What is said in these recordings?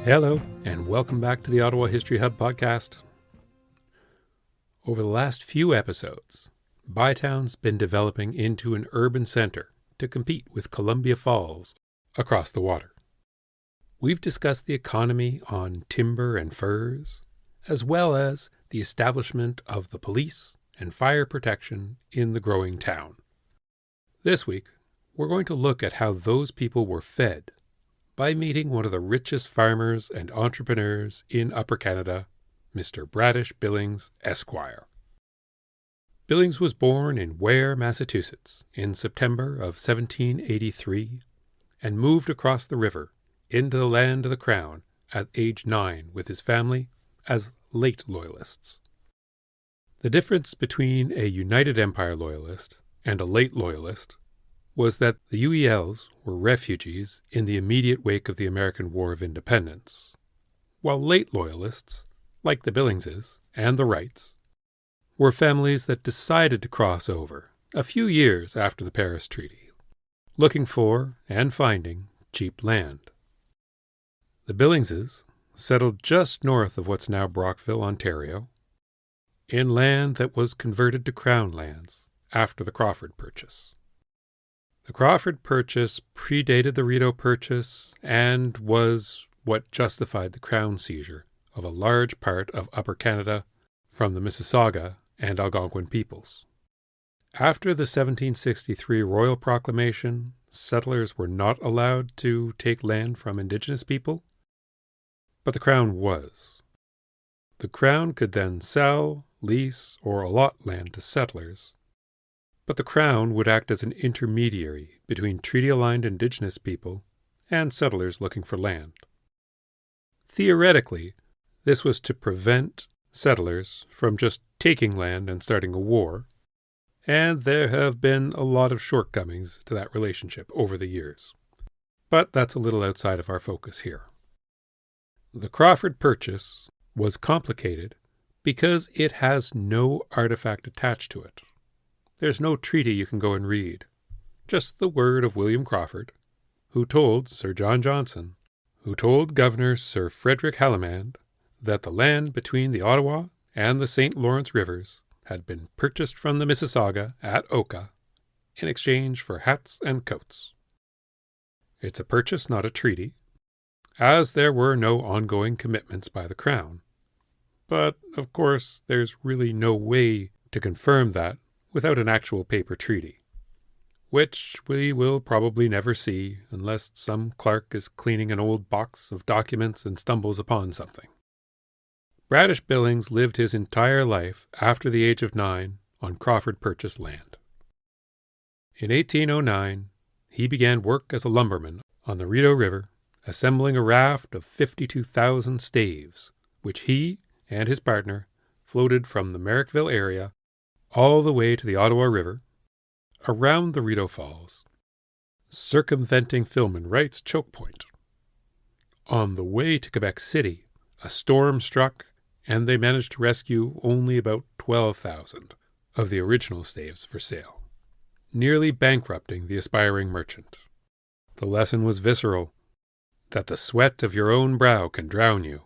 Hello, and welcome back to the Ottawa History Hub podcast. Over the last few episodes, Bytown's been developing into an urban center to compete with Columbia Falls across the water. We've discussed the economy on timber and furs, as well as the establishment of the police and fire protection in the growing town. This week, we're going to look at how those people were fed by meeting one of the richest farmers and entrepreneurs in Upper Canada, Mr. Bradish Billings, Esquire. Billings was born in Ware, Massachusetts, in September of 1783, and moved across the river into the land of the Crown at age 9 with his family as late Loyalists. The difference between a United Empire Loyalist and a late Loyalist was that the UELs were refugees in the immediate wake of the American War of Independence, while late Loyalists, like the Billingses and the Wrights, were families that decided to cross over a few years after the Paris Treaty, looking for and finding cheap land. The Billingses settled just north of what's now Brockville, Ontario, in land that was converted to Crown lands after the Crawford Purchase. The Crawford Purchase predated the Rideau Purchase and was what justified the Crown seizure of a large part of Upper Canada from the Mississauga and Algonquin peoples. After the 1763 Royal Proclamation, settlers were not allowed to take land from Indigenous people, but the Crown was. The Crown could then sell, lease, or allot land to settlers, but the Crown would act as an intermediary between treaty-aligned Indigenous people and settlers looking for land. Theoretically, this was to prevent settlers from just taking land and starting a war, and there have been a lot of shortcomings to that relationship over the years. But that's a little outside of our focus here. The Crawford Purchase was complicated because it has no artifact attached to it. There's no treaty you can go and read, just the word of William Crawford, who told Sir John Johnson, who told Governor Sir Frederick Haldimand, that the land between the Ottawa and the St. Lawrence rivers had been purchased from the Mississauga at Oka in exchange for hats and coats. It's a purchase, not a treaty, as there were no ongoing commitments by the Crown. But, of course, there's really no way to confirm that without an actual paper treaty, which we will probably never see unless some clerk is cleaning an old box of documents and stumbles upon something. Bradish Billings lived his entire life after the age of 9 on Crawford Purchase land. In 1809, he began work as a lumberman on the Rideau River, assembling a raft of 52,000 staves, which he and his partner floated from the Merrickville area all the way to the Ottawa River, around the Rideau Falls, circumventing Filman Wright's choke point. On the way to Quebec City, a storm struck, and they managed to rescue only about 12,000 of the original staves for sale, nearly bankrupting the aspiring merchant. The lesson was visceral, that the sweat of your own brow can drown you,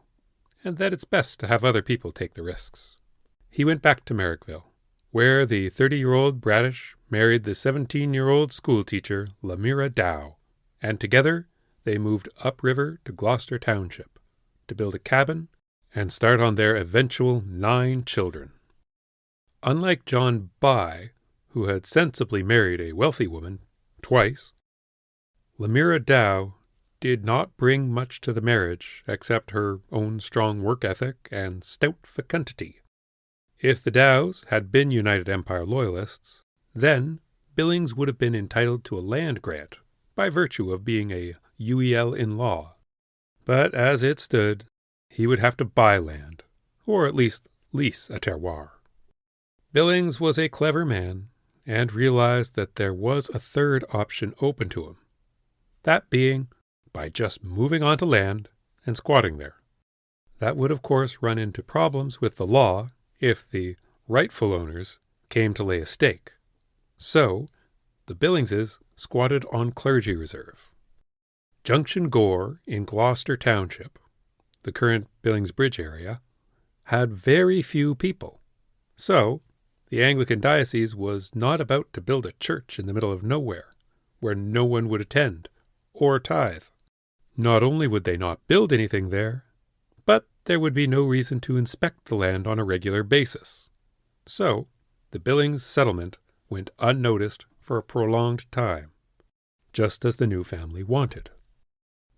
and that it's best to have other people take the risks. He went back to Merrickville, where the 30-year-old Bradish married the 17-year-old schoolteacher Lamira Dow, and together they moved upriver to Gloucester Township to build a cabin and start on their eventual 9 children. Unlike John By, who had sensibly married a wealthy woman twice, Lamira Dow did not bring much to the marriage except her own strong work ethic and stout fecundity. If the Dows had been United Empire Loyalists, then Billings would have been entitled to a land grant by virtue of being a UEL in law. But as it stood, he would have to buy land, or at least lease a terroir. Billings was a clever man and realized that there was a third option open to him, that being by just moving onto land and squatting there. That would, of course, run into problems with the law if the rightful owners came to lay a stake. So, the Billingses squatted on clergy reserve. Junction Gore in Gloucester Township the current Billings Bridge area, had very few people. So, the Anglican diocese was not about to build a church in the middle of nowhere, where no one would attend or tithe. Not only would they not build anything there, but there would be no reason to inspect the land on a regular basis. So, the Billings settlement went unnoticed for a prolonged time, just as the new family wanted.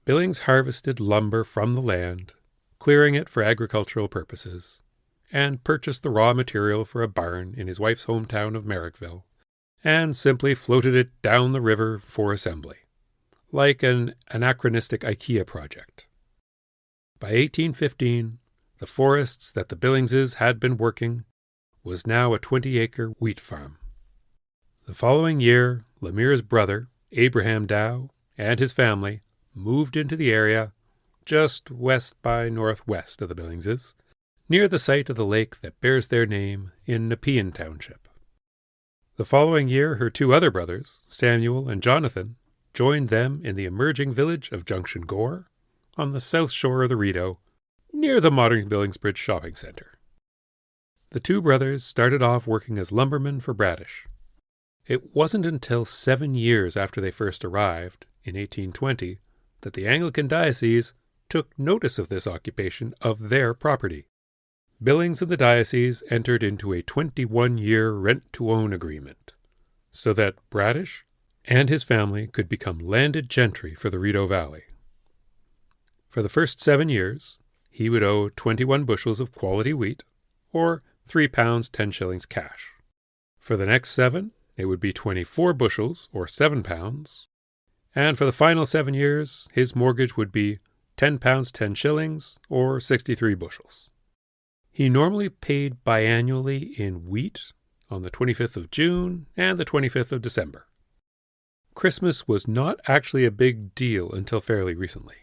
Billings harvested lumber from the land, clearing it for agricultural purposes, and purchased the raw material for a barn in his wife's hometown of Merrickville, and simply floated it down the river for assembly, like an anachronistic IKEA project. By 1815, the forests that the Billingses had been working was now a 20-acre wheat farm. The following year, Lamira's brother, Abraham Dow, and his family moved into the area just west by northwest of the Billingses, near the site of the lake that bears their name in Nepean Township. The following year, her two other brothers, Samuel and Jonathan, joined them in the emerging village of Junction Gore on the south shore of the Rideau, near the modern Billings Bridge shopping centre. The two brothers started off working as lumbermen for Bradish. It wasn't until 7 years after they first arrived, in 1820, that the Anglican diocese took notice of this occupation of their property. Billings and the diocese entered into a 21-year rent-to-own agreement, so that Bradish and his family could become landed gentry for the Rideau Valley. For the first 7 years, he would owe 21 bushels of quality wheat, or £3 10 shillings cash. For the next 7, it would be 24 bushels, or £7, and for the final 7 years, his mortgage would be £10 10 shillings, or 63 bushels. He normally paid biannually in wheat on the 25th of June and the 25th of December. Christmas was not actually a big deal until fairly recently.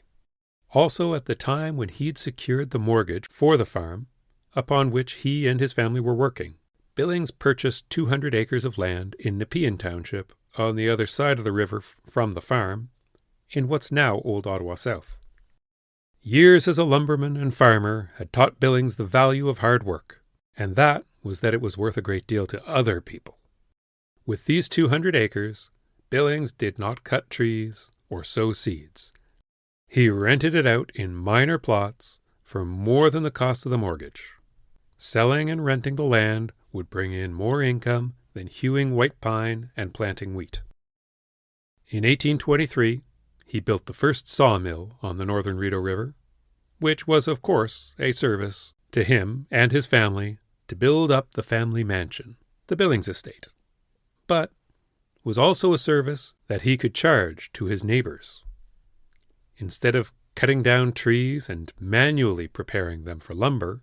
Also, at the time when he'd secured the mortgage for the farm, upon which he and his family were working, Billings purchased 200 acres of land in Nepean Township on the other side of the river from the farm, in what's now Old Ottawa South. Years as a lumberman and farmer had taught Billings the value of hard work, and that was that it was worth a great deal to other people. With these 200 acres, Billings did not cut trees or sow seeds. He rented it out in minor plots for more than the cost of the mortgage. Selling and renting the land would bring in more income than hewing white pine and planting wheat. In 1823, he built the first sawmill on the northern Rideau River, which was, of course, a service to him and his family to build up the family mansion, the Billings estate, but was also a service that he could charge to his neighbors. Instead of cutting down trees and manually preparing them for lumber,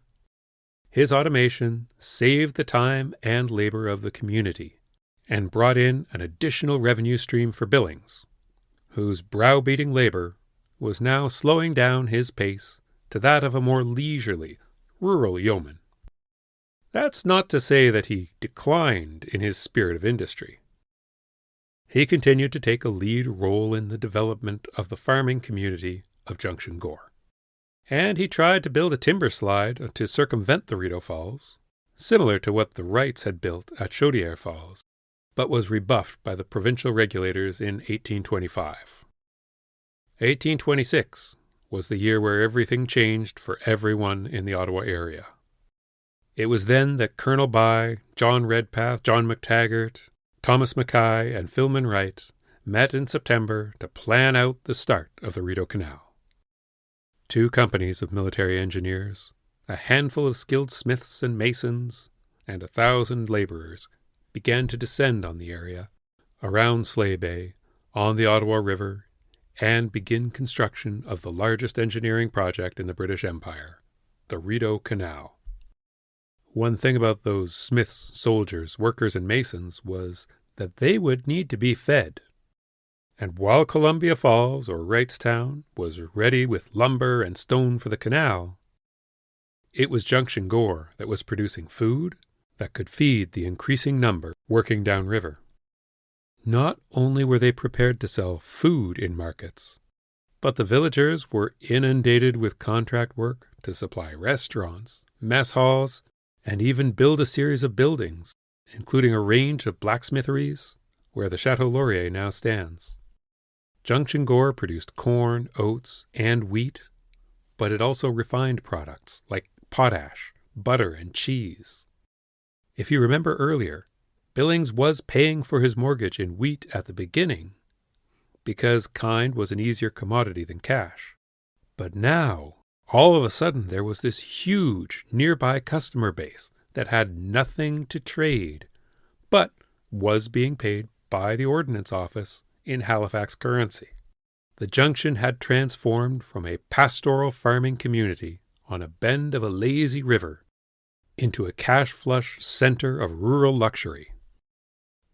his automation saved the time and labor of the community and brought in an additional revenue stream for Billings, whose browbeating labor was now slowing down his pace to that of a more leisurely, rural yeoman. That's not to say that he declined in his spirit of industry. He continued to take a lead role in the development of the farming community of Junction Gore. And he tried to build a timber slide to circumvent the Rideau Falls, similar to what the Wrights had built at Chaudière Falls, but was rebuffed by the provincial regulators in 1825. 1826 was the year where everything changed for everyone in the Ottawa area. It was then that Colonel By, John Redpath, John McTaggart, Thomas Mackay, and Philman Wright met in September to plan out the start of the Rideau Canal. 2 companies of military engineers, a handful of skilled smiths and masons, and 1,000 laborers began to descend on the area, around Slay Bay, on the Ottawa River, and begin construction of the largest engineering project in the British Empire, the Rideau Canal. One thing about those smiths, soldiers, workers, and masons was that they would need to be fed. And while Columbia Falls, or Wrightstown, was ready with lumber and stone for the canal, it was Junction Gore that was producing food that could feed the increasing number working downriver. Not only were they prepared to sell food in markets, But the villagers were inundated with contract work to supply restaurants, mess halls, and even build a series of buildings, including a range of blacksmitheries where the Chateau Laurier now stands. Junction Gore produced corn, oats, and wheat, but it also refined products like potash, butter, and cheese. If you remember earlier, Billings was paying for his mortgage in wheat at the beginning because kind was an easier commodity than cash. But now, all of a sudden, there was this huge nearby customer base that had nothing to trade, but was being paid by the Ordnance Office in Halifax currency. The junction had transformed from a pastoral farming community on a bend of a lazy river into a cash-flush center of rural luxury.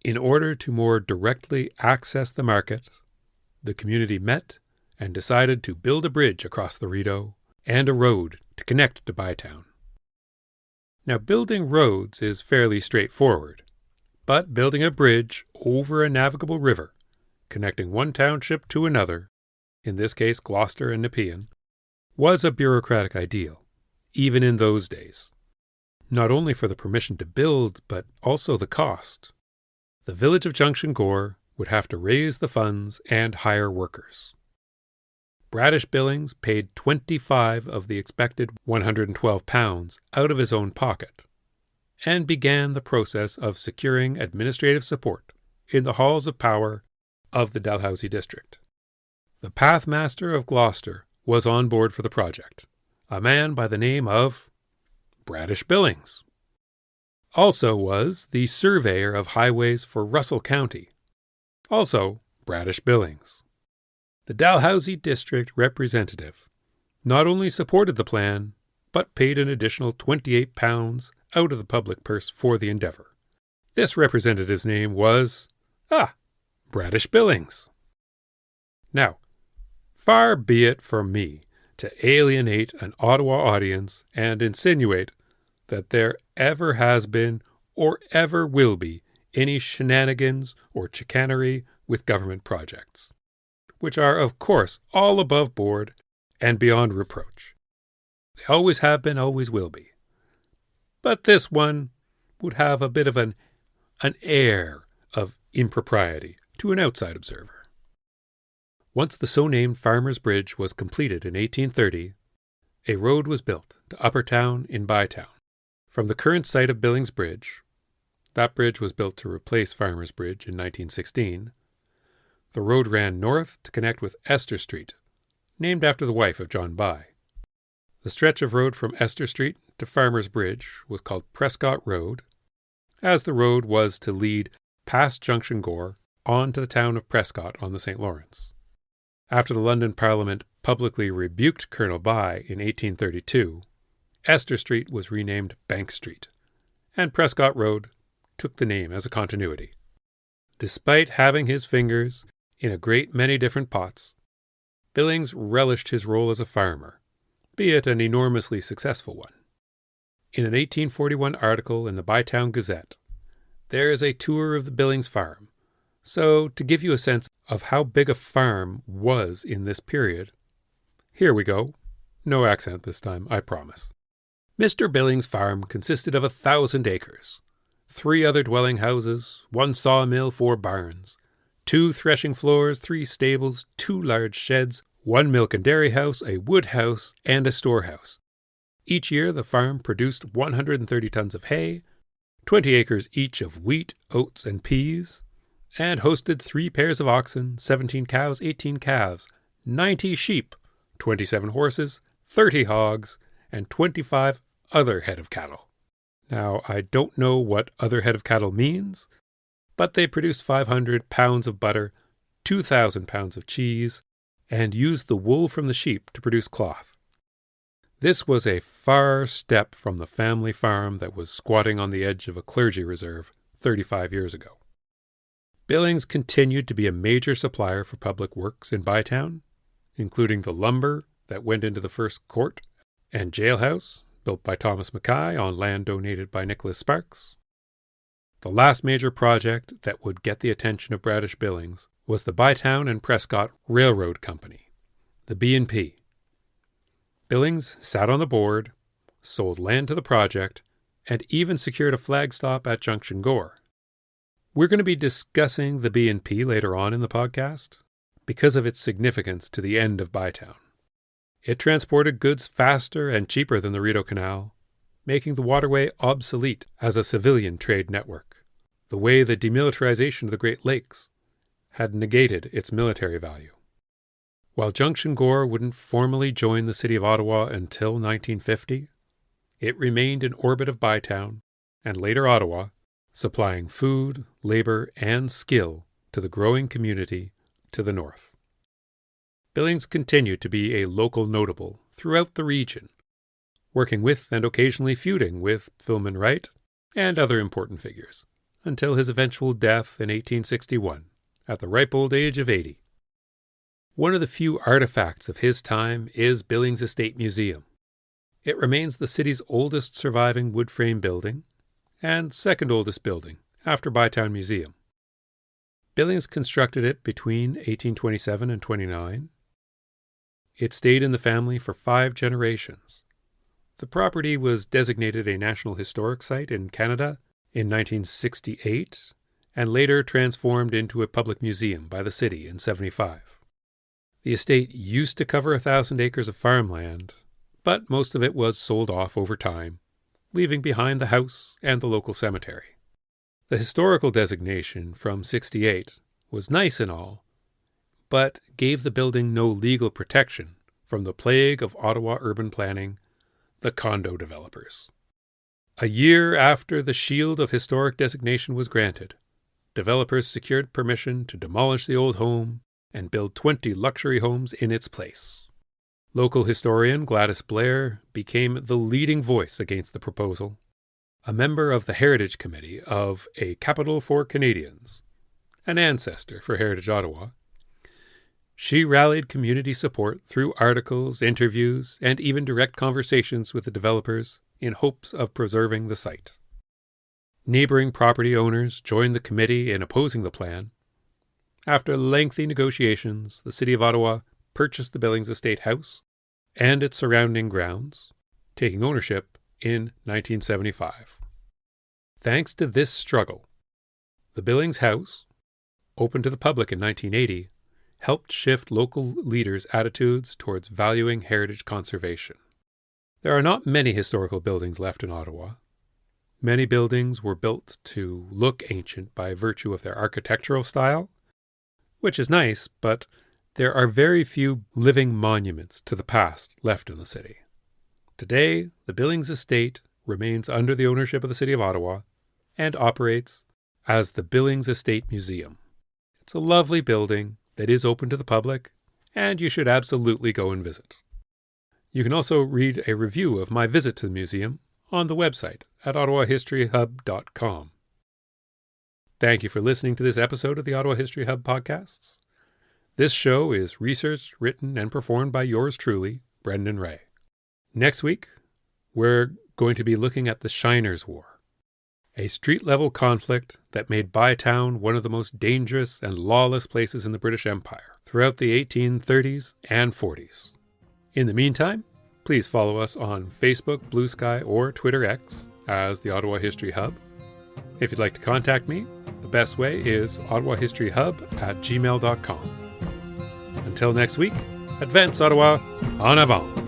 In order to more directly access the market, the community met and decided to build a bridge across the Rideau and a road to connect to Bytown. Now, building roads is fairly straightforward, but building a bridge over a navigable river, connecting one township to another, in this case Gloucester and Nepean, was a bureaucratic ideal, even in those days. Not only for the permission to build, but also the cost. The village of Junction Gore would have to raise the funds and hire workers. Bradish Billings paid 25 of the expected £112 out of his own pocket, and began the process of securing administrative support in the halls of power of the Dalhousie district. The pathmaster of Gloucester was on board for the project, a man by the name of Bradish Billings. Also was the surveyor of highways for Russell County, also Bradish Billings. The Dalhousie district representative not only supported the plan, but paid an additional £28 out of the public purse for the endeavour. This representative's name was, Bradish Billings. Now, far be it from me to alienate an Ottawa audience and insinuate that there ever has been or ever will be any shenanigans or chicanery with government projects, which are, of course, all above board and beyond reproach. They always have been, always will be. But this one would have a bit of an air of impropriety to an outside observer. Once the so-named Farmers' Bridge was completed in 1830, a road was built to Upper Town in Bytown. From the current site of Billings Bridge, that bridge was built to replace Farmers' Bridge in 1916, the road ran north to connect with Esther Street, named after the wife of John By. The stretch of road from Esther Street to Farmers' Bridge was called Prescott Road, as the road was to lead past Junction Gore on to the town of Prescott on the St. Lawrence. After the London Parliament publicly rebuked Colonel By in 1832, Esther Street was renamed Bank Street, and Prescott Road took the name as a continuity. Despite having his fingers in a great many different pots, Billings relished his role as a farmer, be it an enormously successful one. In an 1841 article in the Bytown Gazette, there is a tour of the Billings farm, so to give you a sense of how big a farm was in this period, here we go. No accent this time, I promise. Mr. Billings' farm consisted of 1,000 acres, 3 other dwelling houses, 1 sawmill, 4 barns, 2 threshing floors, 3 stables, 2 large sheds, 1 milk and dairy house, a wood house, and a storehouse. Each year the farm produced 130 tons of hay, 20 acres each of wheat, oats, and peas, and hosted 3 pairs of oxen, 17 cows, 18 calves, 90 sheep, 27 horses, 30 hogs, and 25 other head of cattle. Now, I don't know what other head of cattle means, but they produced 500 pounds of butter, 2,000 pounds of cheese, and used the wool from the sheep to produce cloth. This was a far step from the family farm that was squatting on the edge of a clergy reserve 35 years ago. Billings continued to be a major supplier for public works in Bytown, including the lumber that went into the first court and jailhouse, built by Thomas Mackay on land donated by Nicholas Sparks. The last major project that would get the attention of Bradish Billings was the Bytown and Prescott Railroad Company. the B&P. Billings sat on the board, sold land to the project, and even secured a flag stop at Junction Gore. We're going to be discussing the B&P later on in the podcast because of its significance to the end of Bytown. It transported goods faster and cheaper than the Rideau Canal, making the waterway obsolete as a civilian trade network, the way the demilitarization of the Great Lakes had negated its military value. While Junction Gore wouldn't formally join the city of Ottawa until 1950, it remained in orbit of Bytown, and later Ottawa, supplying food, labor, and skill to the growing community to the north. Billings continued to be a local notable throughout the region, working with and occasionally feuding with Filman Wright and other important figures, until his eventual death in 1861, at the ripe old age of 80. One of the few artifacts of his time is Billings Estate Museum. It remains the city's oldest surviving wood frame building, and second oldest building, after Bytown Museum. Billings constructed it between 1827 and 29. It stayed in the family for 5 generations. The property was designated a National Historic Site in Canada in 1968, and later transformed into a public museum by the city in 75. The estate used to cover 1,000 acres of farmland, but most of it was sold off over time, leaving behind the house and the local cemetery. The historical designation from 68 was nice and all, but gave the building no legal protection from the plague of Ottawa urban planning, the condo developers. A year after the shield of historic designation was granted, developers secured permission to demolish the old home and build 20 luxury homes in its place. Local historian Gladys Blair became the leading voice against the proposal, a member of the Heritage Committee of A Capital for Canadians, an ancestor for Heritage Ottawa. She rallied community support through articles, interviews, and even direct conversations with the developers in hopes of preserving the site. Neighboring property owners joined the committee in opposing the plan. After lengthy negotiations, the City of Ottawa purchased the Billings Estate House and its surrounding grounds, taking ownership in 1975. Thanks to this struggle, the Billings House, opened to the public in 1980, helped shift local leaders' attitudes towards valuing heritage conservation. There are not many historical buildings left in Ottawa. Many buildings were built to look ancient by virtue of their architectural style, which is nice, but there are very few living monuments to the past left in the city. Today, the Billings Estate remains under the ownership of the City of Ottawa and operates as the Billings Estate Museum. It's a lovely building that is open to the public, and you should absolutely go and visit. You can also read a review of my visit to the museum on the website at ottawahistoryhub.com. Thank you for listening to this episode of the Ottawa History Hub podcasts. This show is researched, written, and performed by yours truly, Brendan Ray. Next week, we're going to be looking at the Shiners' War, a street-level conflict that made Bytown one of the most dangerous and lawless places in the British Empire throughout the 1830s and 40s. In the meantime, please follow us on Facebook, Blue Sky, or Twitter X as the Ottawa History Hub. If you'd like to contact me, the best way is ottawahistoryhub@gmail.com. Until next week, advance Ottawa, en avant!